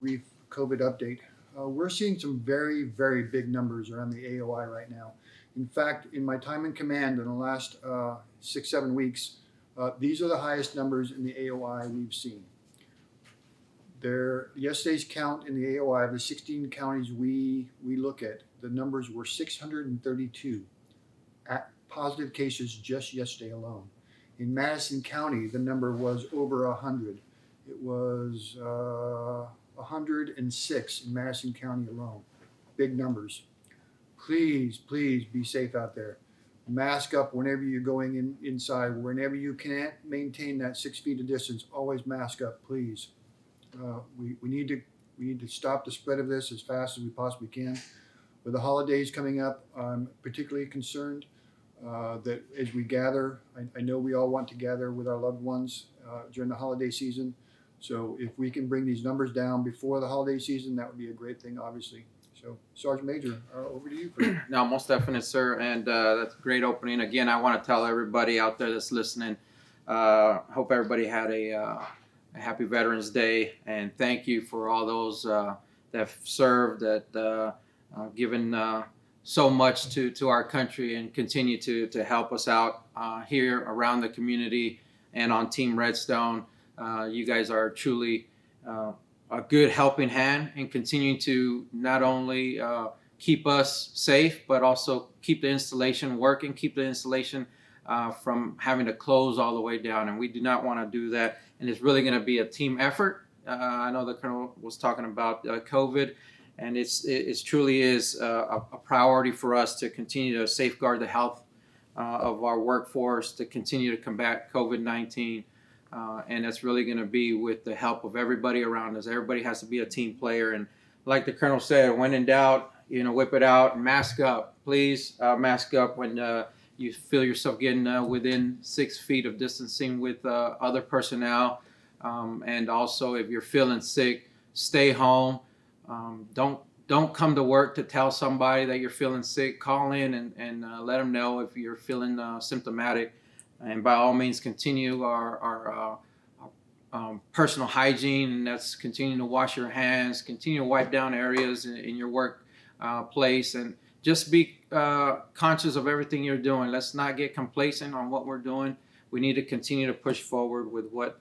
brief COVID update. We're seeing some very, very big numbers around the AOI right now. In fact, in my time in command in the last 6, 7 weeks, these are the highest numbers in the AOI we've seen. Yesterday's count in the AOI of the 16 counties we look at, the numbers were 632 positive cases just yesterday alone. In Madison County, the number was over 100. It was 106 in Madison County alone. Big numbers. Please be safe out there. Mask up whenever you're going inside. Whenever you can't maintain that 6 feet of distance, always mask up, please. We need to stop the spread of this as fast as we possibly can. With the holidays coming up, I'm particularly concerned that as we gather, I know we all want to gather with our loved ones during the holiday season. So if we can bring these numbers down before the holiday season, that would be a great thing, obviously. So, Sergeant Major, over to you. No, most definite, sir. And that's a great opening. Again, I want to tell everybody out there that's listening, hope everybody had a happy Veterans Day. And thank you for all those that have served, that given so much to our country and continue to help us out here around the community and on Team Redstone. You guys are truly a good helping hand in continuing to not only keep us safe, but also keep the installation working, keep the installation from having to close all the way down. And we do not want to do that. And it's really going to be a team effort. I know the Colonel was talking about COVID, and it truly is a priority for us to continue to safeguard the health of our workforce, to continue to combat COVID-19. And that's really going to be with the help of everybody around us. Everybody has to be a team player. And like the Colonel said, when in doubt, whip it out and mask up. Please mask up when you feel yourself getting within 6 feet of distancing with other personnel. And also, if you're feeling sick, stay home. Don't come to work to tell somebody that you're feeling sick. Call in and let them know if you're feeling symptomatic. And by all means, continue our personal hygiene, and that's continuing to wash your hands, continue to wipe down areas in your work place, and just be conscious of everything you're doing. Let's not get complacent on what we're doing. We need to continue to push forward with what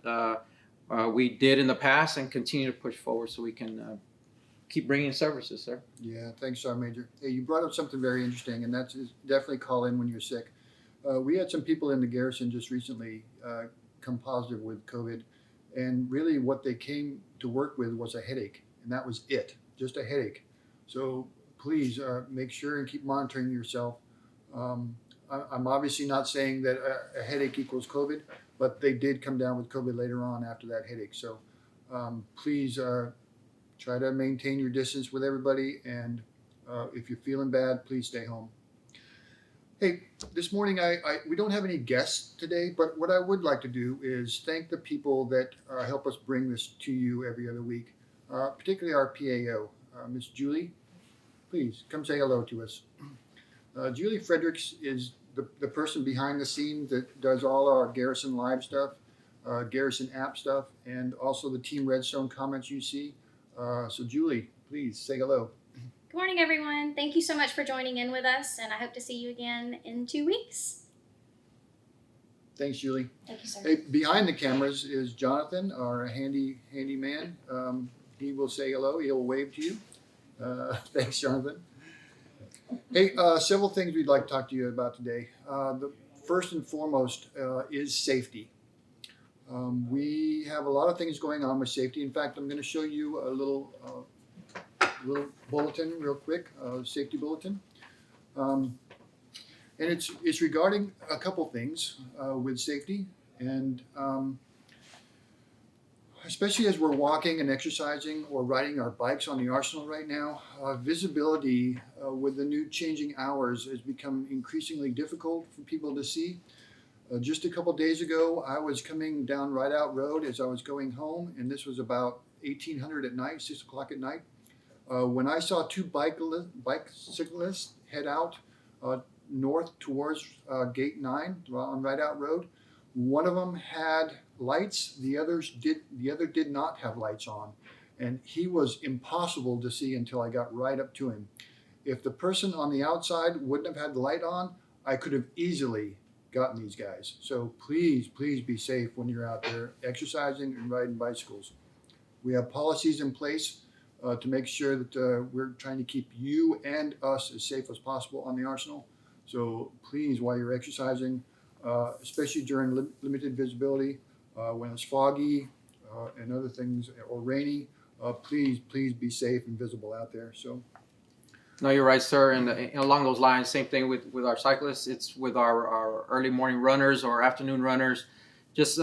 we did in the past and continue to push forward so we can keep bringing services, sir. Yeah, thanks, Sergeant Major. Hey, you brought up something very interesting, and that's definitely call in when you're sick. We had some people in the Garrison just recently come positive with COVID, and really what they came to work with was a headache, and that was it, just a headache. So please make sure and keep monitoring yourself. I'm obviously not saying that a headache equals COVID, but they did come down with COVID later on after that headache. So please try to maintain your distance with everybody, and if you're feeling bad, please stay home. Hey, this morning we don't have any guests today, but what I would like to do is thank the people that help us bring this to you every other week, particularly our PAO, Miss Julie. Please come say hello to us. Julie Fredericks is the person behind the scenes that does all our Garrison Live stuff, Garrison app stuff, and also the Team Redstone comments you see. So Julie, please say hello. Good morning, everyone. Thank you so much for joining in with us, and I hope to see you again in 2 weeks. Thanks, Julie. Thank you, sir. Hey, behind the cameras is Jonathan, our handy man. He will say hello. He'll wave to you. Thanks, Jonathan. Hey, several things we'd like to talk to you about today. The first and foremost is safety. We have a lot of things going on with safety. In fact, I'm going to show you a little bulletin real quick, safety bulletin. And it's regarding a couple things with safety, and especially as we're walking and exercising or riding our bikes on the arsenal right now, visibility with the new changing hours has become increasingly difficult for people to see. Just a couple days ago, I was coming down Rideout Road as I was going home, and this was about 1800 at night, 6 o'clock at night. When I saw two bicyclists head out north towards Gate 9 on Rideout Road, one of them had lights. The other did not have lights on. and he was impossible to see until I got right up to him. If the person on the outside wouldn't have had the light on, I could have easily gotten these guys. So please, please be safe when you're out there exercising and riding bicycles. We have policies in place to make sure that we're trying to keep you and us as safe as possible on the arsenal. So please, while you're exercising, especially during limited visibility, when it's foggy and other things, or rainy, please be safe and visible out there. So. No, you're right, sir. And along those lines, same thing with our cyclists. It's with our early morning runners or afternoon runners. Just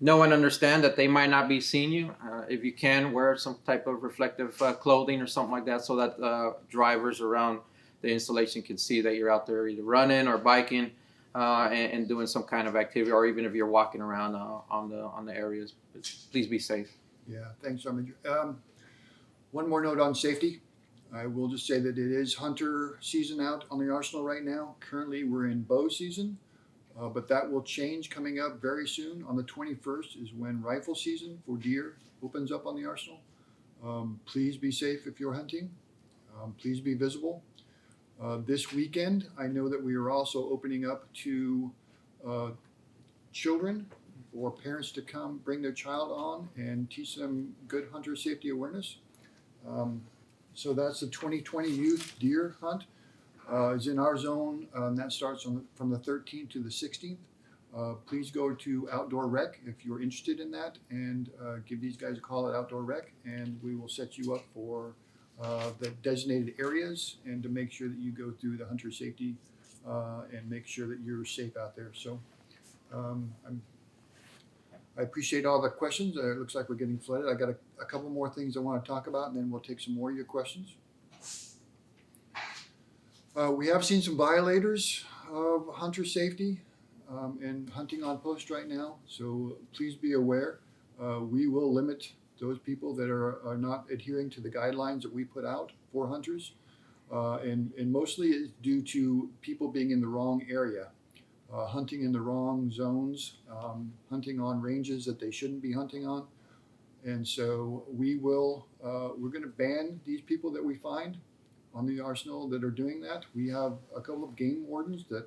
know and understand that they might not be seeing you. If you can, wear some type of reflective clothing or something like that, so that drivers around the installation can see that you're out there either running or biking and doing some kind of activity, or even if you're walking around on the areas. Please be safe. Yeah, thanks, Sergeant. One more note on safety. I will just say that it is hunter season out on the arsenal right now. Currently, we're in bow season, but that will change coming up very soon. On the 21st is when rifle season for deer opens up on the arsenal. Please be safe if you're hunting. Please be visible. This weekend, I know that we are also opening up to children, for parents to come bring their child on and teach them good hunter safety awareness. So that's the 2020 youth deer hunt. Is in our zone, and that starts from the 13th to the 16th. Please go to Outdoor Rec if you're interested in that, and give these guys a call at Outdoor Rec, and we will set you up for the designated areas, and to make sure that you go through the hunter safety and make sure that you're safe out there. So I appreciate all the questions. It looks like we're getting flooded. I got a couple more things I want to talk about, and then we'll take some more of your questions. We have seen some violators of hunter safety and hunting on post right now, so please be aware. We will limit those people that are not adhering to the guidelines that we put out for hunters, and mostly it's due to people being in the wrong area. Hunting in the wrong zones, hunting on ranges that they shouldn't be hunting on. And so we're going to ban these people that we find on the arsenal that are doing that. We have a couple of game wardens that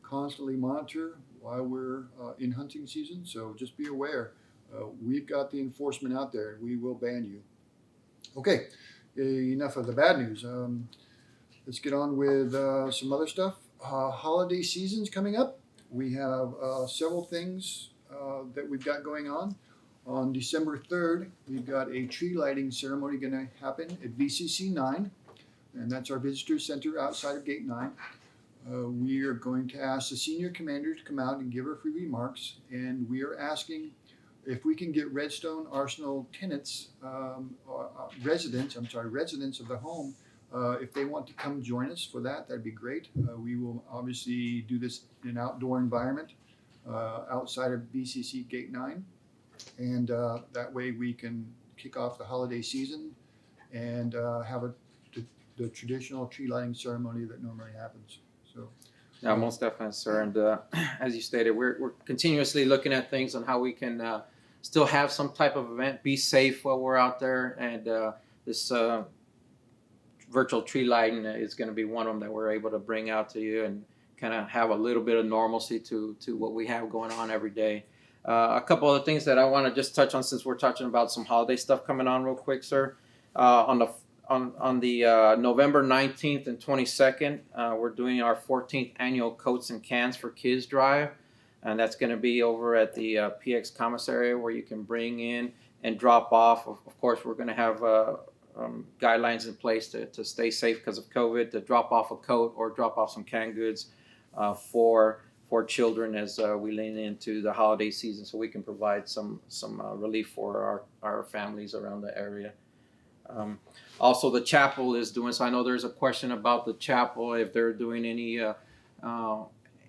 constantly monitor while we're in hunting season. So just be aware, we've got the enforcement out there, and we will ban you. Okay, enough of the bad news. Let's get on with some other stuff. Holiday season's coming up. We have several things that we've got going on. On December 3rd, we've got a tree lighting ceremony going to happen at VCC 9, and that's our visitor center outside of Gate 9. We are going to ask the senior commander to come out and give her free remarks, and we are asking if we can get Redstone Arsenal tenants, residents of the home, if they want to come join us for that, that'd be great. We will obviously do this in an outdoor environment outside of BCC Gate 9. And that way we can kick off the holiday season and have the traditional tree lighting ceremony that normally happens. So, yeah, most definitely, sir. And as you stated, we're continuously looking at things on how we can still have some type of event, be safe while we're out there, and this virtual tree lighting is going to be one of them that we're able to bring out to you and kind of have a little bit of normalcy to what we have going on every day. A couple of things that I want to just touch on, since we're touching about some holiday stuff coming on real quick, sir. On the November 19th and 22nd, we're doing our 14th annual Coats and Cans for Kids drive, and that's going to be over at the PX Commissary, where you can bring in and drop off. Of course, we're going to have guidelines in place to stay safe because of COVID, to drop off a coat or drop off some canned goods for children as we lean into the holiday season, so we can provide some relief for our families around the area. Also, the chapel is doing, so I know there's a question about the chapel, if they're doing any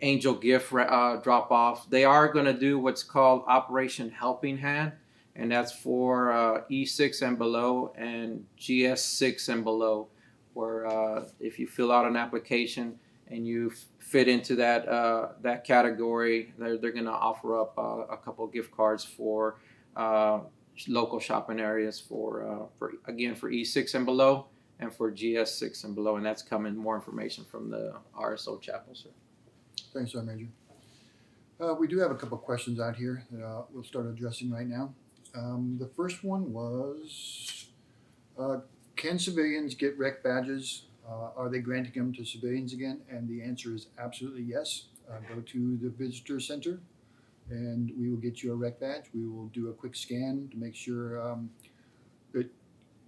angel gift drop off. They are going to do what's called Operation Helping Hand, and that's for E6 and below and GS6 and below, where if you fill out an application and you fit into that category, they're going to offer up a couple of gift cards for local shopping areas for again for E6 and below, and for GS6 and below, and that's coming more information from the RSO chapel, sir. Thanks, Sergeant Major. We do have a couple questions out here that we'll start addressing right now. The first one was, can civilians get rec badges? Are they granting them to civilians again? And the answer is absolutely yes. Go to the visitor center and we will get you a rec badge. We will do a quick scan to make sure that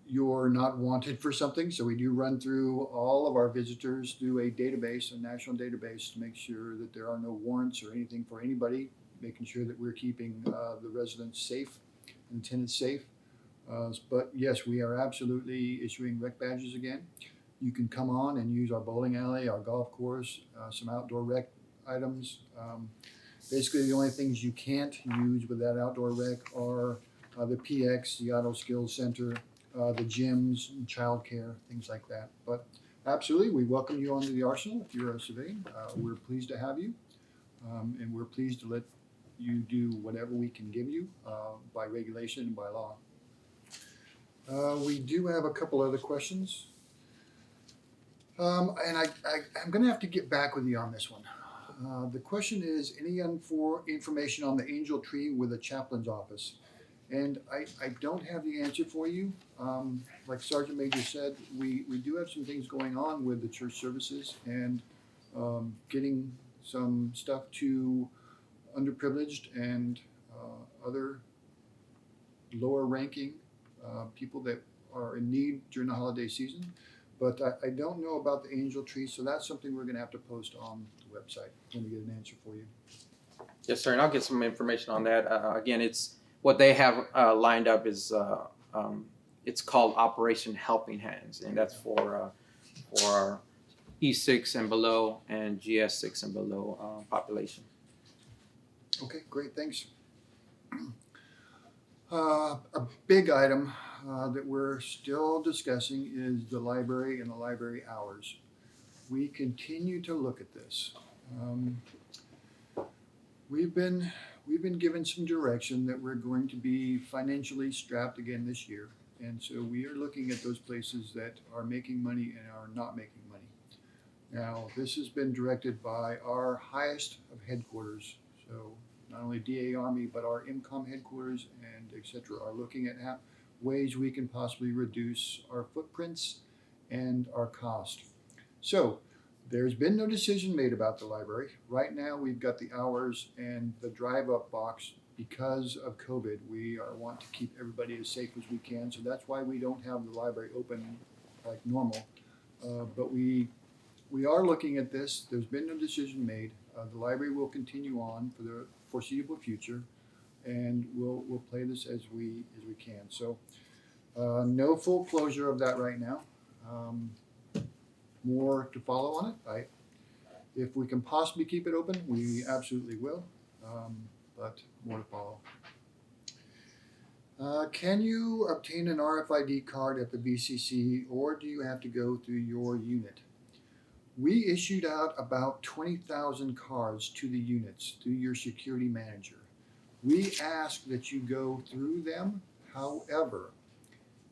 you're not wanted for something. So we do run through all of our visitors through a database, a national database, to make sure that there are no warrants or anything for anybody, making sure that we're keeping the residents safe and tenants safe. But yes, we are absolutely issuing rec badges again. You can come on and use our bowling alley, our golf course, some outdoor rec items. Basically, the only things you can't use with that outdoor rec are the PX, the Auto Skills Center, the gyms, and childcare, things like that. But absolutely, we welcome you onto the arsenal if you're a civilian. We're pleased to have you, and we're pleased to let you do whatever we can give you by regulation and by law. We do have a couple other questions. And I'm going to have to get back with you on this one. The question is, any information on the angel tree with the chaplain's office? And I don't have the answer for you. Like Sergeant Major said, we do have some things going on with the church services and getting some stuff to underprivileged and other lower ranking people that are in need during the holiday season. But I don't know about the angel tree, so that's something we're going to have to post on the website when we get an answer for you. Yes, sir, and I'll get some information on that. Again, it's what they have lined up is it's called Operation Helping Hands, and that's for our E6 and below and GS6 and below population. Okay, great, thanks. A big item that we're still discussing is the library and the library hours. We continue to look at this. We've been given some direction that we're going to be financially strapped again this year, and so we are looking at those places that are making money and are not making money. Now, this has been directed by our highest of headquarters, so not only DA Army, but our IMCOM headquarters and et cetera are looking at ways we can possibly reduce our footprints and our cost. So there's been no decision made about the library. Right now we've got the hours and the drive-up box. Because of COVID, we want to keep everybody as safe as we can, so that's why we don't have the library open like normal. But we are looking at this. There's been no decision made. The library will continue on for the foreseeable future, and we'll play this as we can. So no full closure of that right now. More to follow on it. If we can possibly keep it open, we absolutely will, but more to follow. Can you obtain an RFID card at the BCC, or do you have to go through your unit? We issued out about 20,000 cards to the units through your security manager. We ask that you go through them. However,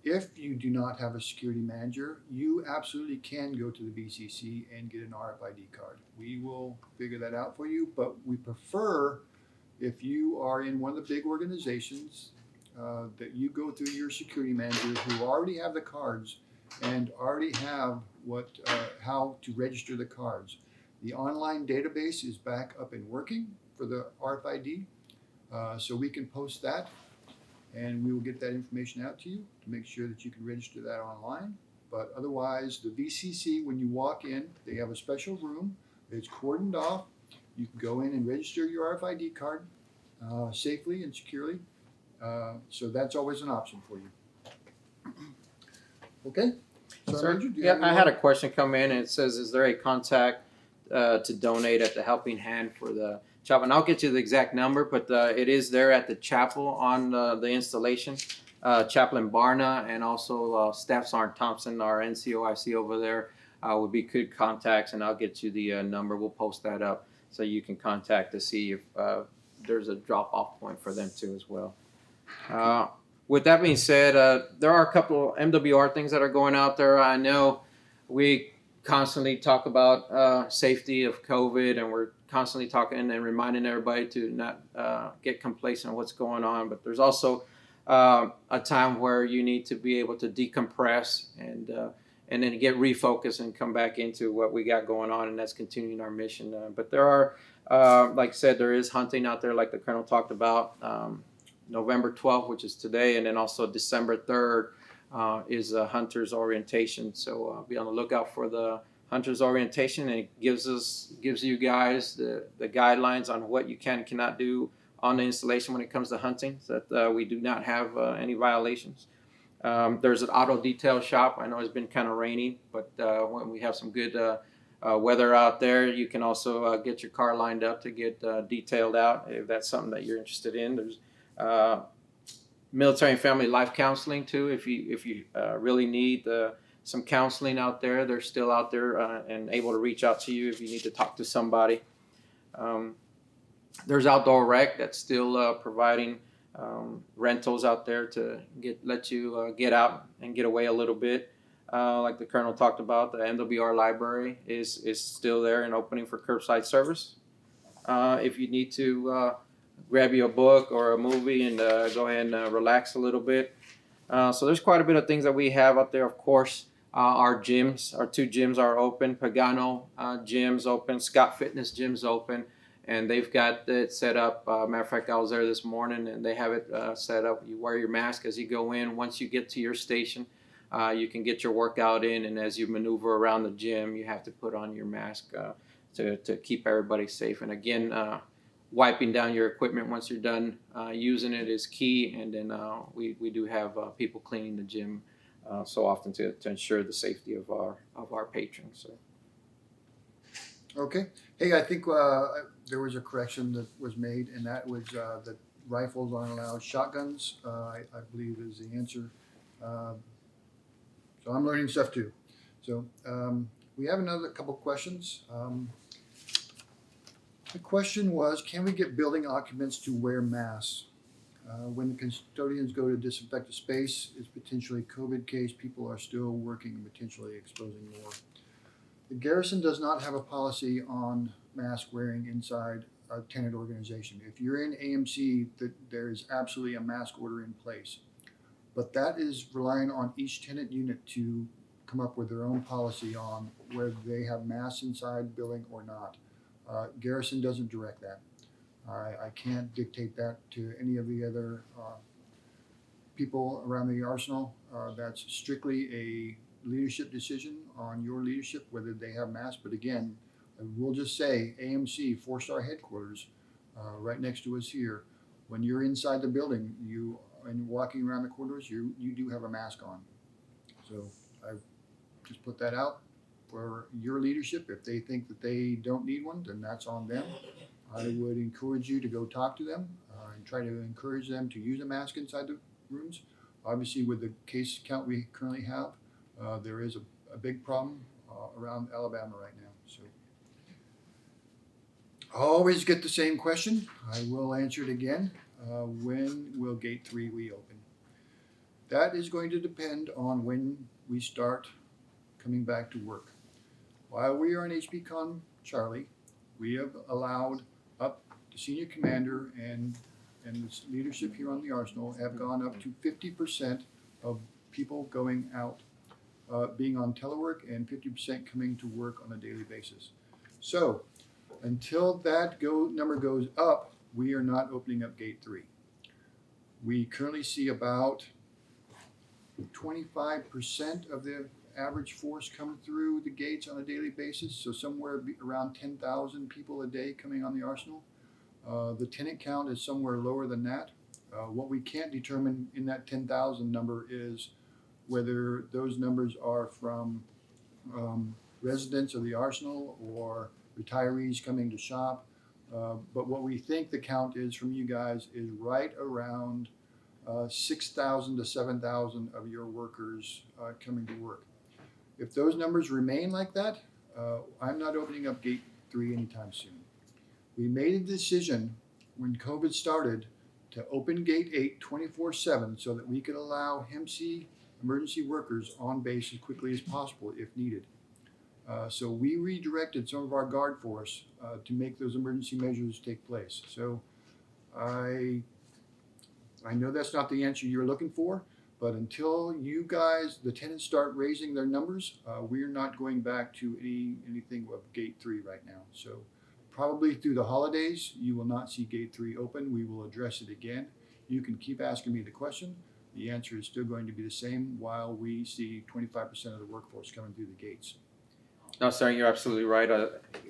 if you do not have a security manager, you absolutely can go to the BCC and get an RFID card. We will figure that out for you, but we prefer if you are in one of the big organizations that you go through your security manager who already have the cards and already have how to register the cards. The online database is back up and working for the RFID, so we can post that, and we will get that information out to you to make sure that you can register that online. But otherwise, the VCC, when you walk in, they have a special room. It's cordoned off. You can go in and register your RFID card safely and securely. So that's always an option for you. Okay? Sir, yeah, I had a question come in, and it says, is there a contact to donate at the Helping Hand for the chapel? And I'll get you the exact number, but it is there at the chapel on the installation. Chaplain Barna and also Staff Sergeant Thompson, our NCOIC over there, would be good contacts, and I'll get you the number. We'll post that up so you can contact to see if there's a drop-off point for them too as well. with that being said, there are a couple MWR things that are going out there. I know we constantly talk about safety of COVID, and we're constantly talking and reminding everybody to not get complacent on what's going on. But there's also a time where you need to be able to decompress and then get refocused and come back into what we got going on, and that's continuing our mission. But there are, like I said, there is hunting out there, like the Colonel talked about. November 12th, which is today, and then also December 3rd is a hunter's orientation. So be on the lookout for the hunter's orientation, and it gives you guys the guidelines on what you can and cannot do on the installation when it comes to hunting, so that we do not have any violations. There's an auto detail shop. I know it's been kind of rainy, but when we have some good weather out there, you can also get your car lined up to get detailed out if that's something that you're interested in. There's military and family life counseling too. If you really need some counseling out there, they're still out there and able to reach out to you if you need to talk to somebody. There's Outdoor Rec that's still providing rentals out there to let you get out and get away a little bit. Like the Colonel talked about, the MWR library is still there and opening for curbside service. If you need to grab you a book or a movie and go ahead and relax a little bit. So there's quite a bit of things that we have out there. Of course, our gyms, our 2 gyms are open. Pagano gym's open. Scott Fitness gym's open. And they've got it set up. Matter of fact, I was there this morning, and they have it set up. You wear your mask as you go in. Once you get to your station, you can get your workout in. And as you maneuver around the gym, you have to put on your mask to keep everybody safe. And again, wiping down your equipment once you're done using it is key. And then we do have people cleaning the gym so often to ensure the safety of our patrons. So. Okay. Hey, I think there was a correction that was made, and that was that rifles aren't allowed. Shotguns, I believe, is the answer. So I'm learning stuff too. So we have another couple questions. The question was, can we get building occupants to wear masks? When the custodians go to disinfect a space, it's potentially a COVID case. People are still working and potentially exposing more. The Garrison does not have a policy on mask wearing inside a tenant organization. If you're in AMC, there is absolutely a mask order in place. But that is relying on each tenant unit to come up with their own policy on whether they have masks inside the building or not. Garrison doesn't direct that. I can't dictate that to any of the other people around the arsenal. That's strictly a leadership decision on your leadership, whether they have masks. But again, I will just say AMC, 4-star headquarters, right next to us here, when you're inside the building, and walking around the corridors, you do have a mask on. So I just put that out for your leadership. If they think that they don't need one, then that's on them. I would encourage you to go talk to them and try to encourage them to use a mask inside the rooms. Obviously, with the case count we currently have, there is a big problem around Alabama right now. So I always get the same question. I will answer it again. When will Gate 3 reopen? That is going to depend on when we start coming back to work. While we are in HPCon Charlie, we have allowed up the senior commander and the leadership here on the Arsenal have gone up to 50% of people going out, being on telework, and 50% coming to work on a daily basis. So until that number goes up, we are not opening up Gate 3. We currently see about 25% of the average force come through the gates on a daily basis, so somewhere around 10,000 people a day coming on the Arsenal. The tenant count is somewhere lower than that. What we can't determine in that 10,000 number is whether those numbers are from residents of the Arsenal or retirees coming to shop. But what we think the count is from you guys is right around 6,000 to 7,000 of your workers coming to work. If those numbers remain like that, I'm not opening up Gate 3 anytime soon. We made a decision when COVID started to open Gate 8 24/7 so that we could allow HEMC emergency workers on base as quickly as possible if needed. So we redirected some of our guard force to make those emergency measures take place. So I know that's not the answer you're looking for, but until you guys, the tenants, start raising their numbers, we're not going back to anything of Gate 3 right now. So probably through the holidays, you will not see Gate 3 open. We will address it again. You can keep asking me the question. The answer is still going to be the same while we see 25% of the workforce coming through the gates. No, sir, you're absolutely right.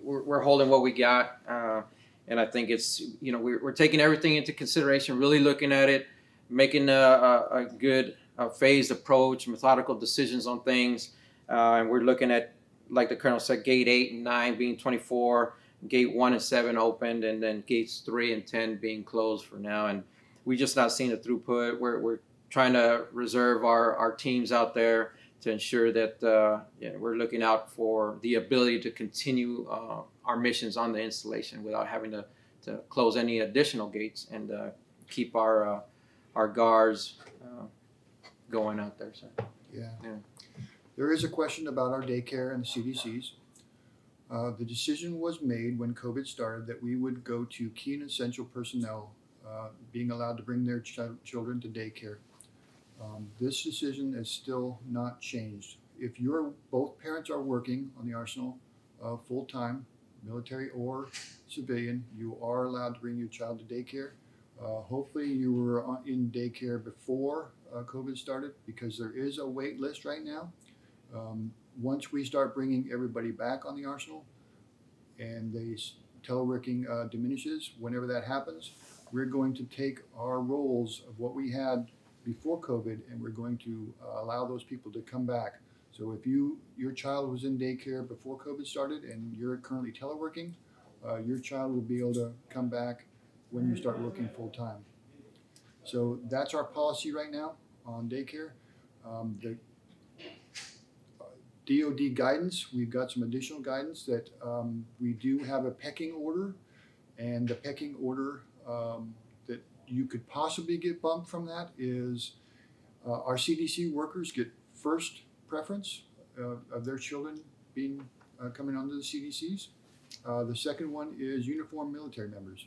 We're holding what we got, and I think it's, we're taking everything into consideration, really looking at it, making a good phased approach, methodical decisions on things, and we're looking at, like the Colonel said, Gate 8 and 9 being 24, Gate 1 and 7 opened, and then Gates 3 and 10 being closed for now. And we just not seeing the throughput. We're trying to reserve our teams out there to ensure that we're looking out for the ability to continue our missions on the installation without having to close any additional gates and keep our guards going out there. So. Yeah. There is a question about our daycare and the CDCs. The decision was made when COVID started that we would go to key and essential personnel being allowed to bring their children to daycare. This decision is still not changed. If both parents are working on the Arsenal full-time, military or civilian, you are allowed to bring your child to daycare. Hopefully you were in daycare before COVID started, because there is a wait list right now. Once we start bringing everybody back on the Arsenal and the teleworking diminishes, whenever that happens, we're going to take our roles of what we had before COVID, and we're going to allow those people to come back. So if your child was in daycare before COVID started and you're currently teleworking, your child will be able to come back when you start working full time. So that's our policy right now on daycare. The DOD guidance, we've got some additional guidance that we do have a pecking order, and the pecking order that you could possibly get bumped from that is our CDC workers get first preference of their children being coming onto the CDCs. The second one is uniformed military members.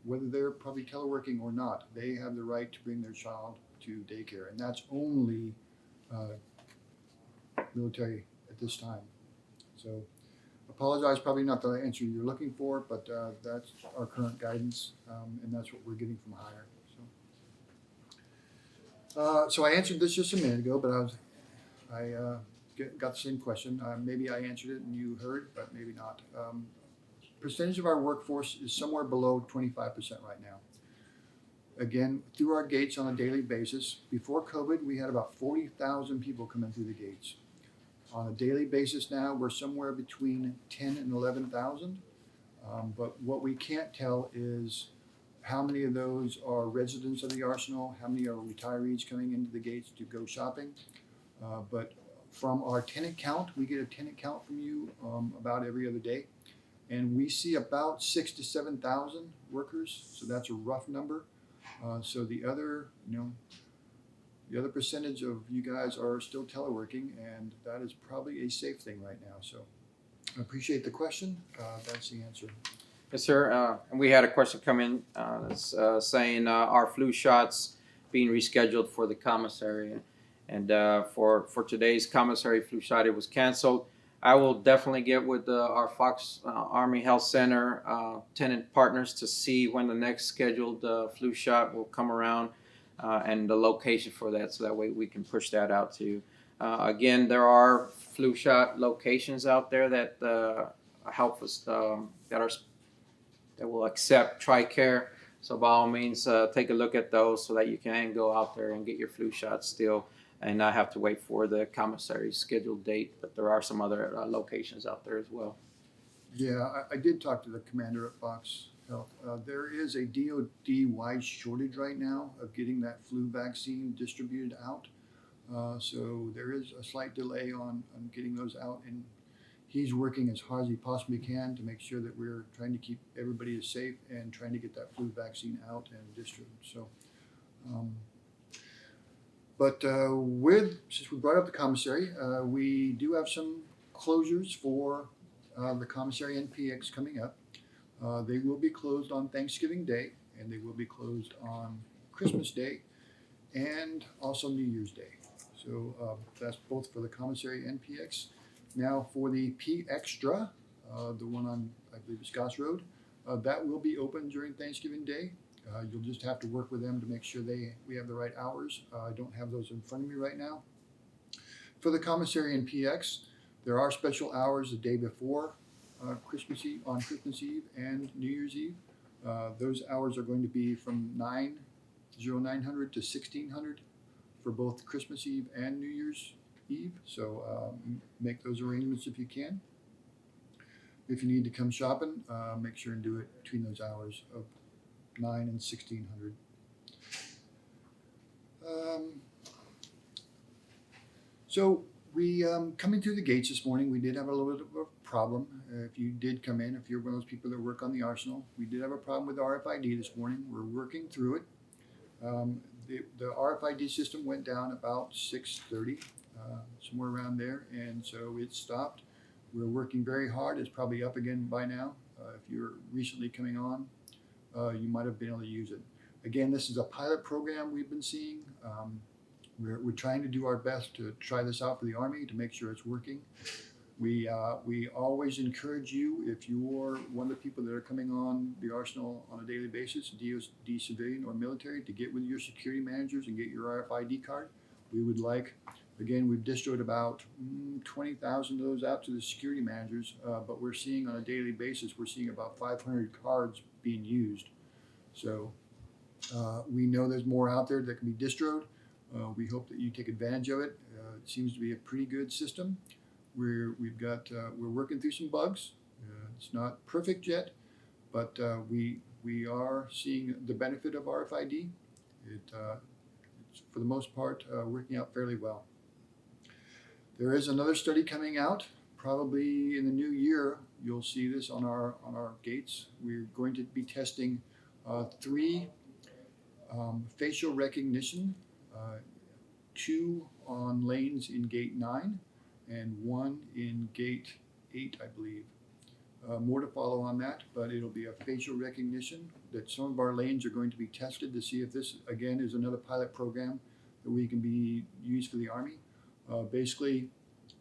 Whether they're probably teleworking or not, they have the right to bring their child to daycare, and that's only military at this time. So apologize, probably not the answer you're looking for, but that's our current guidance, and that's what we're getting from higher. So I answered this just a minute ago, but I got the same question. Maybe I answered it and you heard, but maybe not. Percentage of our workforce is somewhere below 25% right now. Again, through our gates on a daily basis. Before COVID, we had about 40,000 people coming through the gates. On a daily basis now, we're somewhere between 10 and 11,000. But what we can't tell is how many of those are residents of the Arsenal, how many are retirees coming into the gates to go shopping. But from our tenant count, we get a tenant count from you about every other day. And we see about 6,000 to 7,000 workers, so that's a rough number. So the other percentage of you guys are still teleworking, and that is probably a safe thing right now. So I appreciate the question. That's the answer. Yes, sir. And we had a question come in that's saying our flu shots being rescheduled for the commissary, and for today's commissary flu shot, it was canceled. I will definitely get with our Fox Army Health Center tenant partners to see when the next scheduled flu shot will come around and the location for that, so that way we can push that out to you. Again, there are flu shot locations out there that help us that will accept TRICARE. So by all means, take a look at those so that you can go out there and get your flu shot still, and not have to wait for the commissary's scheduled date. But there are some other locations out there as well. Yeah, I did talk to the commander at Fox Health. There is a DOD-wide shortage right now of getting that flu vaccine distributed out. So there is a slight delay on getting those out. And he's working as hard as he possibly can to make sure that we're trying to keep everybody as safe and trying to get that flu vaccine out and distributed. So, since we brought up the commissary, we do have some closures for the commissary NPX coming up. They will be closed on Thanksgiving Day, and they will be closed on Christmas Day, and also New Year's Day. So that's both for the commissary and PX. Now for the P Extra, the one on, I believe, Scotts Road, that will be open during Thanksgiving Day. You'll just have to work with them to make sure we have the right hours. I don't have those in front of me right now. For the commissary and PX, there are special hours the day before Christmas Eve, on Christmas Eve and New Year's Eve. Those hours are going to be from 0900 to 1600 for both Christmas Eve and New Year's Eve. So make those arrangements if you can. If you need to come shopping, make sure and do it between those hours of 9 and 1600. So we coming through the gates this morning, we did have a little bit of a problem. If you did come in, if you're one of those people that work on the arsenal, we did have a problem with the RFID this morning. We're working through it. The RFID system went down about 6:30, somewhere around there, and so it stopped. We're working very hard. It's probably up again by now. If you're recently coming on, you might have been able to use it. Again, this is a pilot program we've been seeing. We're trying to do our best to try this out for the Army to make sure it's working. We always encourage you, if you're one of the people that are coming on the arsenal on a daily basis, DOD civilian or military, to get with your security managers and get your RFID card. We would like, again, we've distroed about 20,000 of those out to the security managers, but we're seeing on a daily basis, we're seeing about 500 cards being used. So we know there's more out there that can be distroed. We hope that you take advantage of it. It seems to be a pretty good system. We're working through some bugs. It's not perfect yet, but we are seeing the benefit of RFID. It's for the most part working out fairly well. There is another study coming out. Probably in the new year, you'll see this on our gates. We're going to be testing 3 facial recognition, 2 on lanes in gate 9. And 1 in gate 8, I believe. More to follow on that, but it'll be a facial recognition that some of our lanes are going to be tested to see if this, again, is another pilot program that we can be used for the Army. Basically,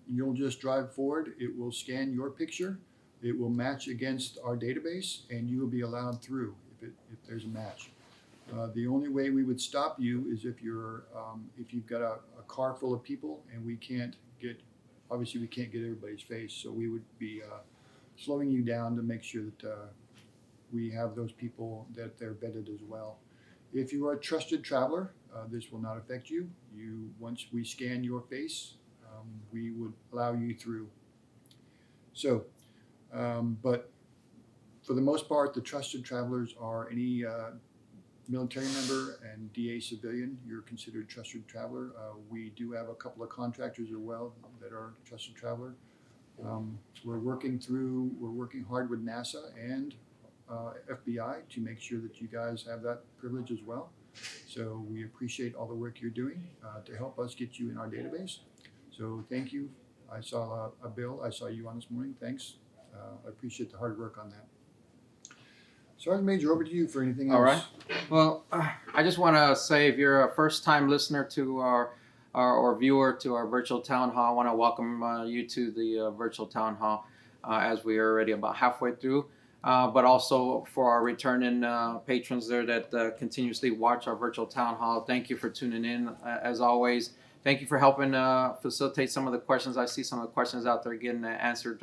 you'll just drive forward, it will scan your picture, it will match against our database, and you will be allowed through if there's a match. The only way we would stop you is if you've got a car full of people and we can't get everybody's face, so we would be slowing you down to make sure that we have those people that they're vetted as well. If you are a trusted traveler, this will not affect you. Once we scan your face, we would allow you through. So, but for the most part, the trusted travelers are any military member and DA civilian. You're considered trusted traveler. We do have a couple of contractors as well that are trusted traveler. We're working hard with NASA and FBI to make sure that you guys have that privilege as well. So we appreciate all the work you're doing to help us get you in our database. So thank you. I saw a bill. I saw you on this morning. Thanks. I appreciate the hard work on that. Sergeant Major, over to you for anything else. All right. Well, I just want to say, if you're a first-time listener to or viewer to our virtual town hall, I want to welcome you to the virtual town hall as we are already about halfway through. But also for our returning patrons there that continuously watch our virtual town hall, thank you for tuning in. As always, thank you for helping facilitate some of the questions. I see some of the questions out there getting answered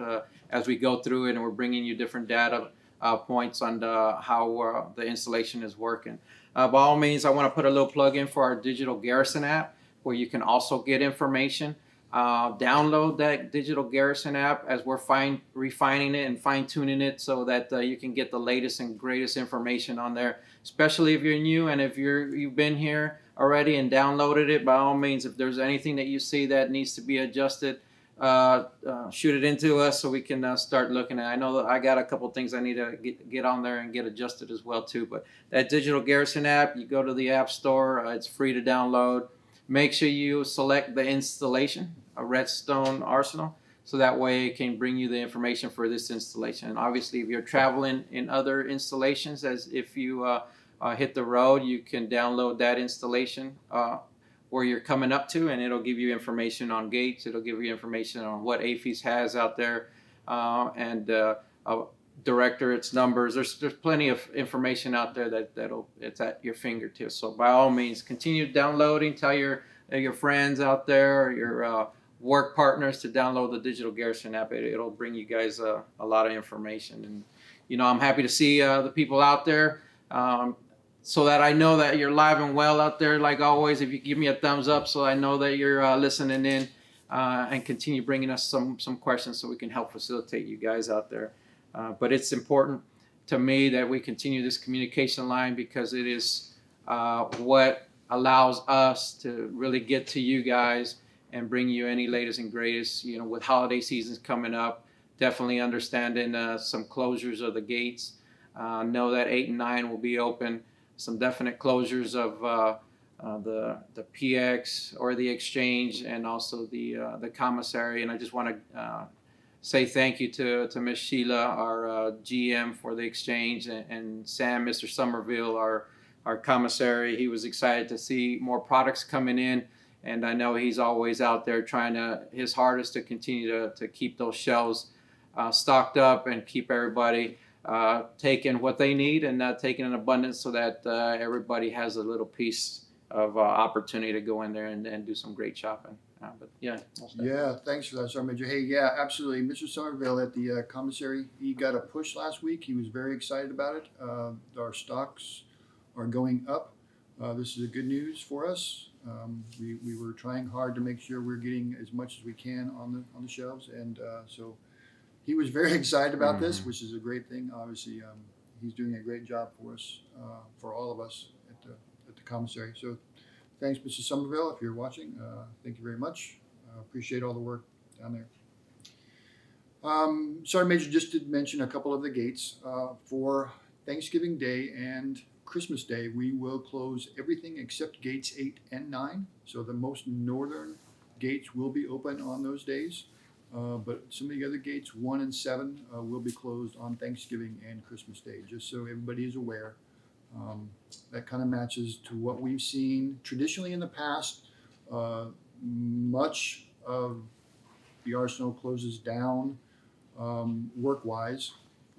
as we go through it, and we're bringing you different data points on how the installation is working. By all means, I want to put a little plug in for our digital Garrison app, where you can also get information. Download that digital Garrison app as we're refining it and fine-tuning it so that you can get the latest and greatest information on there, especially if you're new and if you've been here already and downloaded it. By all means, if there's anything that you see that needs to be adjusted, shoot it into us so we can start looking at it. I know that I got a couple things I need to get on there and get adjusted as well too. But that Digital Garrison app, you go to the App Store. It's free to download. Make sure you select the installation, a Redstone Arsenal, so that way it can bring you the information for this installation. And obviously, if you're traveling in other installations, as if you hit the road, you can download that installation where you're coming up to, and it'll give you information on gates. It'll give you information on what AAFES has out there, and directorates, numbers. There's plenty of information out there it's at your fingertips. So by all means, continue downloading. Tell your friends out there, or your work partners to download the Digital Garrison app. It'll bring you guys a lot of information. And I'm happy to see the people out there. So that I know that you're live and well out there. Like always, if you give me a thumbs up, so I know that you're listening in, and continue bringing us some questions so we can help facilitate you guys out there. But it's important to me that we continue this communication line, because it is what allows us to really get to you guys and bring you any latest and greatest. With holiday seasons coming up, definitely understanding some closures of the gates. Know that 8 and 9 will be open. Some definite closures of the PX or the exchange, and also the commissary. And I just want to say thank you to Miss Sheila, our GM for the exchange, and Sam, Mr. Somerville, our commissary. He was excited to see more products coming in, and I know he's always out there trying his hardest to continue to keep those shelves stocked up and keep everybody taking what they need and not taking in abundance, so that everybody has a little piece of opportunity to go in there and do some great shopping. But yeah. Yeah, thanks for that, Sergeant Major. Hey, yeah, absolutely. Mr. Somerville at the commissary, he got a push last week. He was very excited about it. Our stocks are going up. This is a good news for us. We were trying hard to make sure we're getting as much as we can on the shelves, and so he was very excited about this, which is a great thing. Obviously, he's doing a great job for us, for all of us at the commissary. So thanks, Mr. Somerville, if you're watching. Thank you very much. Appreciate all the work down there. Sergeant Major just did mention a couple of the gates. For Thanksgiving Day and Christmas Day, we will close everything except gates 8 and 9. So the most northern gates will be open on those days. But some of the other gates, 1 and 7, will be closed on Thanksgiving and Christmas Day, just so everybody is aware. That kind of matches to what we've seen traditionally in the past. Much of the arsenal closes down work-wise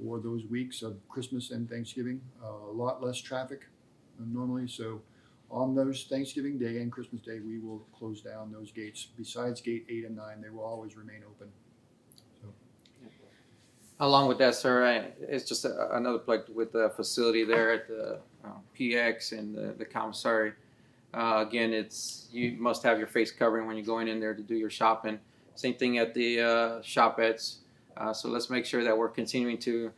for those weeks of Christmas and Thanksgiving. A lot less traffic than normally, so on those Thanksgiving Day and Christmas Day, we will close down those gates. Besides gate 8 and 9, they will always remain open. So. Along with that, sir, it's just another plug with the facility there at the PX and the commissary. Again, you must have your face covering when you're going in there to do your shopping. Same thing at the shopettes. So let's make sure that we're continuing to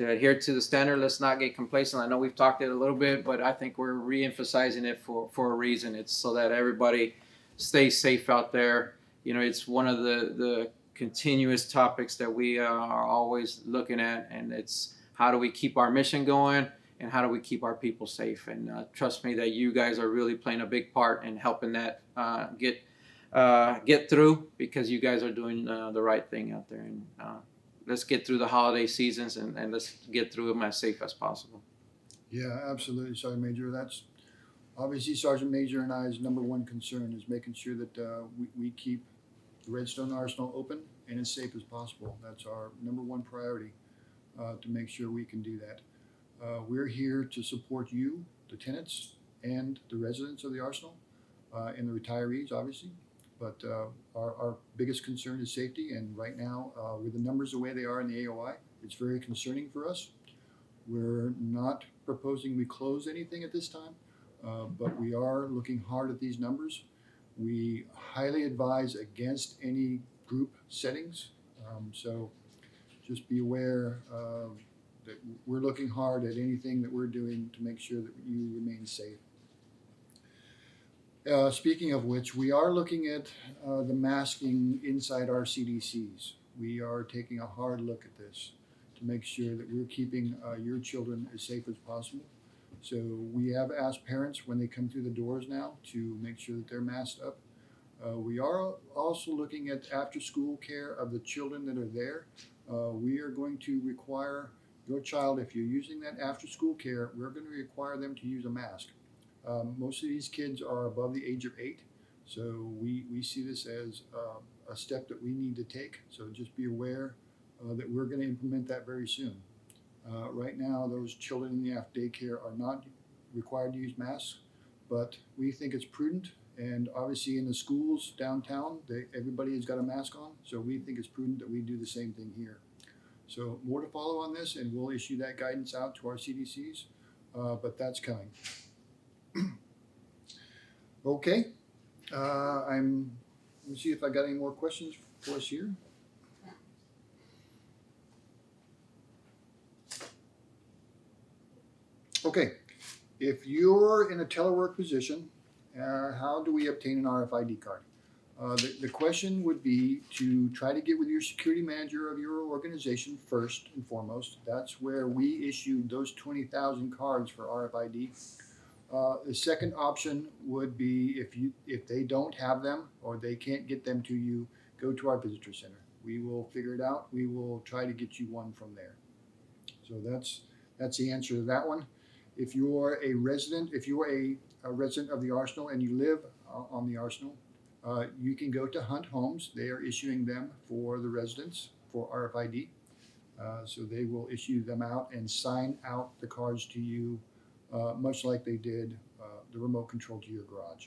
adhere to the standard. Let's not get complacent. I know we've talked it a little bit, but I think we're re-emphasizing it for a reason. It's so that everybody stays safe out there. It's one of the continuous topics that we are always looking at, and it's how do we keep our mission going and how do we keep our people safe. And trust me that you guys are really playing a big part in helping that get through, because you guys are doing the right thing out there. And let's get through the holiday seasons and let's get through them as safe as possible. Yeah, absolutely, Sergeant Major. That's obviously Sergeant Major and I's number one concern, is making sure that we keep the Redstone Arsenal open and as safe as possible. That's our number one priority, to make sure we can do that. We're here to support you, the tenants, and the residents of the Arsenal, and the retirees, obviously. But our biggest concern is safety, and right now, with the numbers the way they are in the AOI, it's very concerning for us. We're not proposing we close anything at this time, but we are looking hard at these numbers. We highly advise against any group settings, so just be aware that we're looking hard at anything that we're doing to make sure that you remain safe. Speaking of which, we are looking at the masking inside our CDCs. We are taking a hard look at this to make sure that we're keeping your children as safe as possible. So we have asked parents when they come through the doors now to make sure that they're masked up. We are also looking at after-school care of the children that are there. We are going to require your child, if you're using that after-school care, we're going to require them to use a mask. Most of these kids are above the age of 8, so we see this as a step that we need to take. So just be aware that we're going to implement that very soon. Right now, those children in the after daycare are not required to use masks, but we think it's prudent. And obviously, in the schools downtown, everybody has got a mask on, so we think it's prudent that we do the same thing here. So more to follow on this, and we'll issue that guidance out to our CDCs, but that's coming. Okay, let me see if I got any more questions for us here. Okay, if you're in a telework position, how do we obtain an RFID card? The question would be to try to get with your security manager of your organization first and foremost. That's where we issued those 20,000 cards for RFID. The second option would be if they don't have them or they can't get them to you, go to our visitor center. We will figure it out. We will try to get you one from there. So that's the answer to that one. If you're a resident, a resident of the Arsenal and you live on the Arsenal, you can go to Hunt Homes. They are issuing them for the residents for RFID. So they will issue them out and sign out the cards to you, much like they did the remote control to your garage.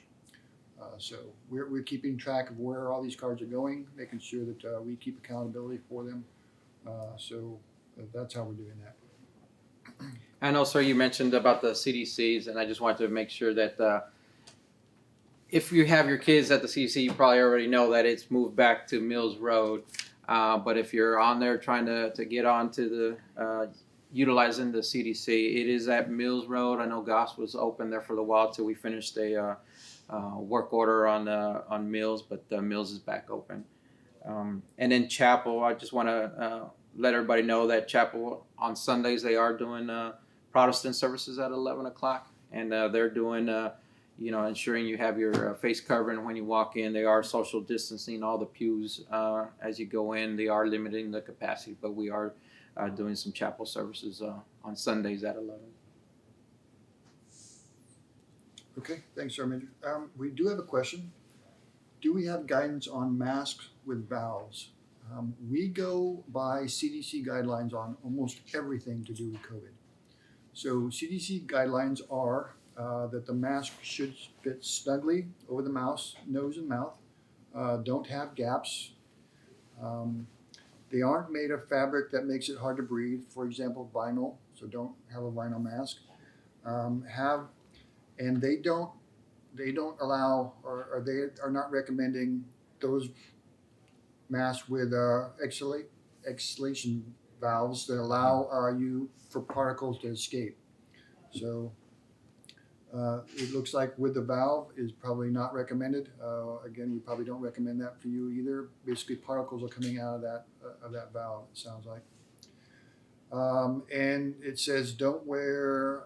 So we're keeping track of where all these cards are going, making sure that we keep accountability for them. So that's how we're doing that. I know, sir, you mentioned about the CDCs, and I just wanted to make sure that if you have your kids at the CDC, you probably already know that it's moved back to Mills Road. But if you're on there trying to get on to the utilizing the CDC, it is at Mills Road. I know Goss was open there for a while till we finished a work order on Mills, but Mills is back open. And then Chapel, I just want to let everybody know that Chapel on Sundays they are doing Protestant services at 11 o'clock, and they're doing ensuring you have your face covering when you walk in. They are social distancing all the pews as you go in. They are limiting the capacity, but we are doing some chapel services on Sundays at 11. Okay, thanks, Sergeant Major. We do have a question. Do we have guidance on masks with valves? We go by CDC guidelines on almost everything to do with COVID. So CDC guidelines are that the mask should fit snugly over the mouth, nose and mouth, don't have gaps. They aren't made of fabric that makes it hard to breathe, for example, vinyl, so don't have a vinyl mask. And they don't allow, or they are not recommending those masks with exhalation valves that allow you for particles to escape. So it looks like with the valve is probably not recommended. Again, we probably don't recommend that for you either. Basically, particles are coming out of that valve, it sounds like. And it says don't wear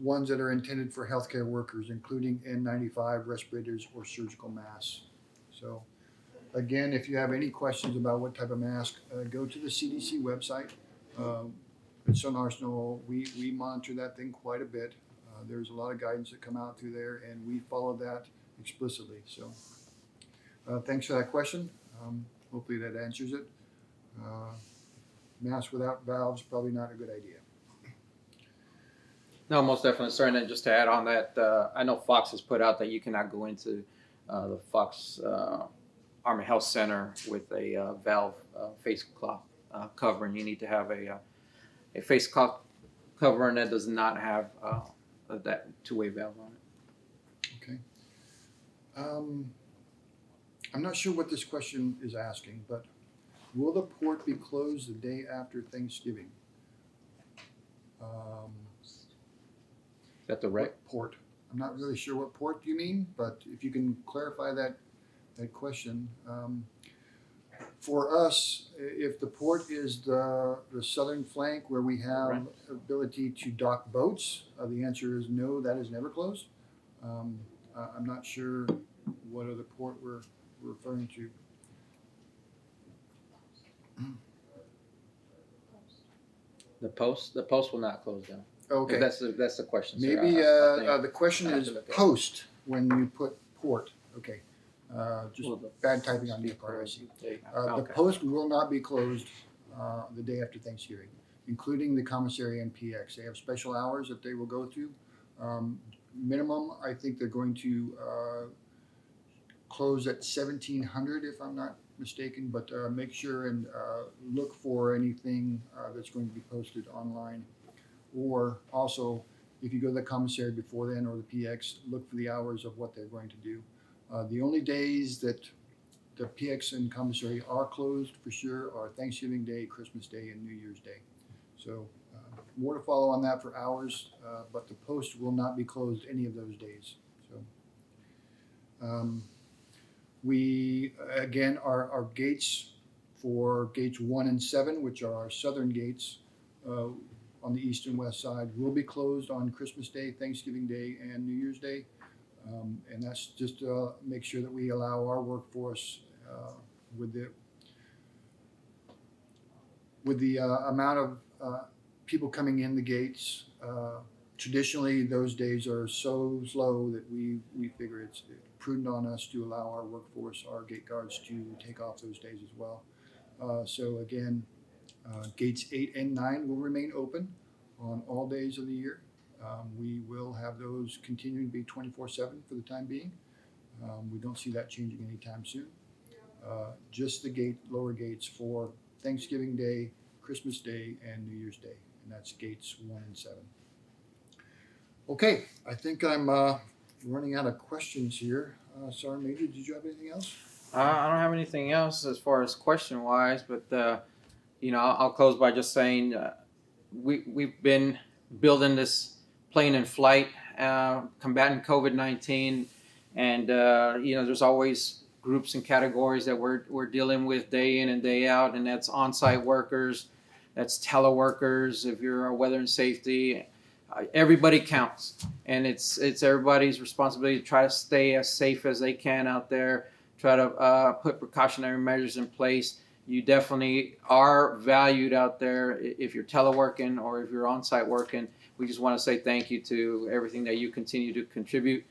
ones that are intended for healthcare workers, including N95, respirators, or surgical masks. So again, if you have any questions about what type of mask, go to the CDC website. At Sun Arsenal, we monitor that thing quite a bit. There's a lot of guidance that come out through there, and we follow that explicitly. So thanks for that question. Hopefully that answers it. Mask without valves, probably not a good idea. No, most definitely, sir. And then just to add on that, I know Fox has put out that you cannot go into the Fox Army Health Center with a valve face cloth covering. You need to have a face cloth covering that does not have that two-way valve on it. Okay. I'm not sure what this question is asking, but will the port be closed the day after Thanksgiving? Is that the wreck? Port. I'm not really sure what port you mean, but if you can clarify that question. For us, if the port is the southern flank where we have Right. ability to dock boats, the answer is no, that is never closed. I'm not sure what other port we're referring to. The post will not close down. Okay. If that's the question, sir. Maybe I think the question I'll have is to look at it. post when you put port. Okay. Just Well, the- bad typing on your part, I see. There you go. The Okay. post will not be closed the day after Thanksgiving, including the commissary and PX. They have special hours that they will go through. Minimum, I think they're going to close at 1700 if I'm not mistaken, but make sure and look for anything that's going to be posted online. Or also, if you go to the commissary before then or the PX, look for the hours of what they're going to do. The only days that the PX and commissary are closed for sure are Thanksgiving Day, Christmas Day, and New Year's Day. So more to follow on that for hours, but the post will not be closed any of those days. So we, again, our gates for gates 1 and 7, which are our southern gates on the east and west side, will be closed on Christmas Day, Thanksgiving Day, and New Year's Day. And that's just to make sure that we allow our workforce with the amount of people coming in the gates. Traditionally, those days are so slow that we figure it's prudent on us to allow our workforce, our gate guards, to take off those days as well. So again, gates 8 and 9 will remain open on all days of the year. We will have those continuing to be 24/7 for the time being. We don't see that changing anytime soon. Just the lower gates for Thanksgiving Day, Christmas Day, and New Year's Day, and that's gates 1 and 7. Okay, I think I'm running out of questions here. Sergeant Major, did you have anything else? I don't have anything else as far as question wise, but I'll close by just saying we've been building this plane in flight, combating COVID-19, and there's always groups and categories that we're dealing with day in and day out, and that's on-site workers, that's teleworkers. If you're a weather and safety, everybody counts, and it's everybody's responsibility to try to stay as safe as they can out there. Try to put precautionary measures in place. You definitely are valued out there if you're teleworking or if you're on-site working. We just want to say thank you to everything that you continue to contribute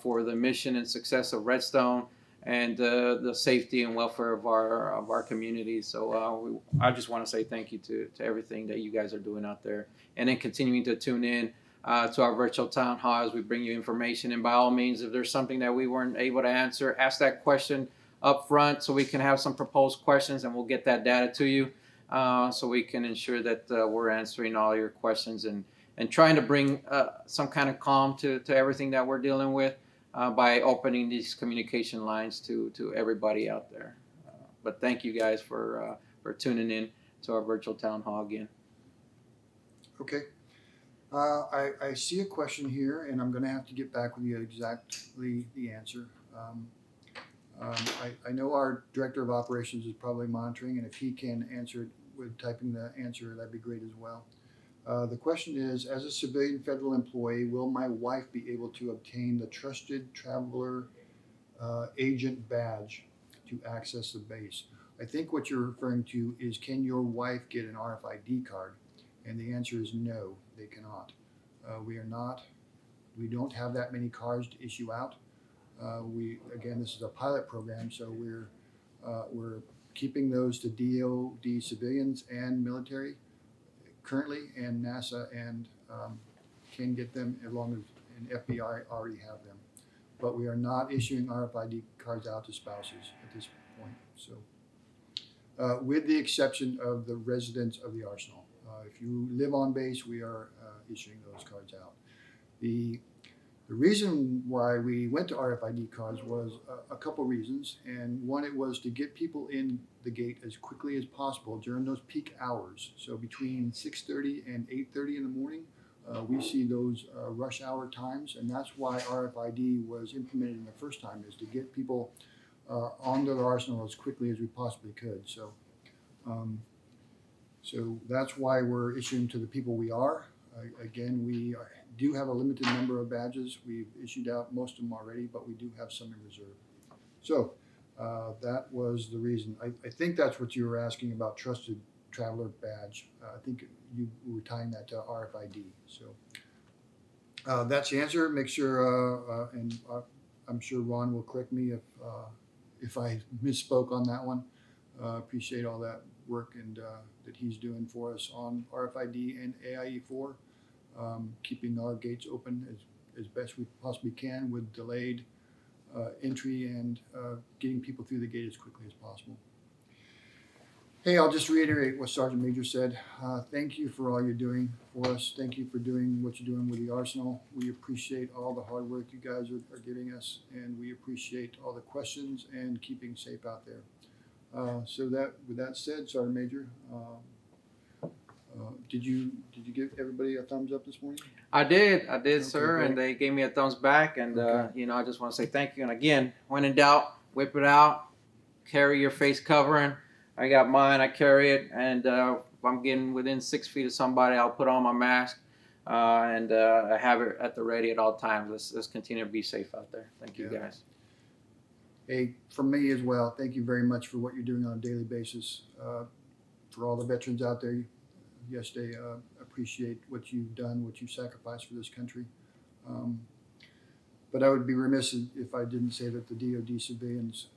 for the mission and success of Redstone and the safety and welfare of our community. So I just want to say thank you to everything that you guys are doing out there, and then continuing to tune in to our virtual town hall as we bring you information. And by all means, if there's something that we weren't able to answer, ask that question up front so we can have some proposed questions, and we'll get that data to you so we can ensure that we're answering all your questions and trying to bring some kind of calm to everything that we're dealing with by opening these communication lines to everybody out there. But thank you guys for tuning in to our virtual town hall again. Okay. I see a question here, and I'm going to have to get back with you exactly the answer. I know our director of operations is probably monitoring, and if he can answer it with typing the answer, that'd be great as well. The question is, as a civilian federal employee, will my wife be able to obtain the Trusted Traveler Agent badge to access the base? I think what you're referring to is, can your wife get an RFID card? And the answer is no, they cannot. We don't have that many cards to issue out. This is a pilot program, so we're keeping those to DoD civilians and military currently, and NASA and can get them as long as and FBI already have them. But we are not issuing RFID cards out to spouses at this point. So, with the exception of the residents of the arsenal. If you live on base, we are issuing those cards out. The reason why we went to RFID cards was a couple reasons, and one, it was to get people in the gate as quickly as possible during those peak hours. So between 6:30 and 8:30 in the morning We see those rush hour times, and that's why RFID was implemented in the first time, is to get people onto the arsenal as quickly as we possibly could. So that's why we're issuing to the people we are. Again, we do have a limited number of badges. We've issued out most of them already, but we do have some in reserve. So that was the reason. I think that's what you were asking about trusted traveler badge. I think you were tying that to RFID. So that's the answer. Make sure, and I'm sure Ron will correct me if I misspoke on that one. Appreciate all that work and that he's doing for us on RFID and AIE4, keeping our gates open as best we possibly can with delayed entry and getting people through the gate as quickly as possible. Hey, I'll just reiterate what Sergeant Major said. Thank you for all you're doing for us. Thank you for doing what you're doing with the Arsenal. We appreciate all the hard work you guys are giving us, and we appreciate all the questions and keeping safe out there. So with that said, Sergeant Major, did you give everybody a thumbs up this morning? I did, Okay, sir, great. and they gave me a thumbs back. And Okay. I just want to say thank you. And again, when in doubt, whip it out, carry your face covering. I got mine, I carry it, and if I'm getting within 6 feet of somebody, I'll put on my mask, and I have it at the ready at all times. Let's continue to be safe out there. Thank you, Yeah. guys. Hey, from me as well, thank you very much for what you're doing on a daily basis. For all the veterans out there, yesterday, appreciate what you've done, what you've sacrificed for this country. But I would be remiss if I didn't say that the DoD civilians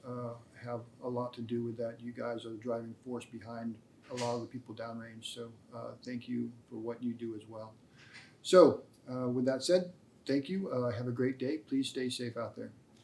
have a lot to do with that. You guys are the driving force behind a lot of the people downrange. So thank you for what you do as well. So with that said, thank you. Have a great day. Please stay safe out there.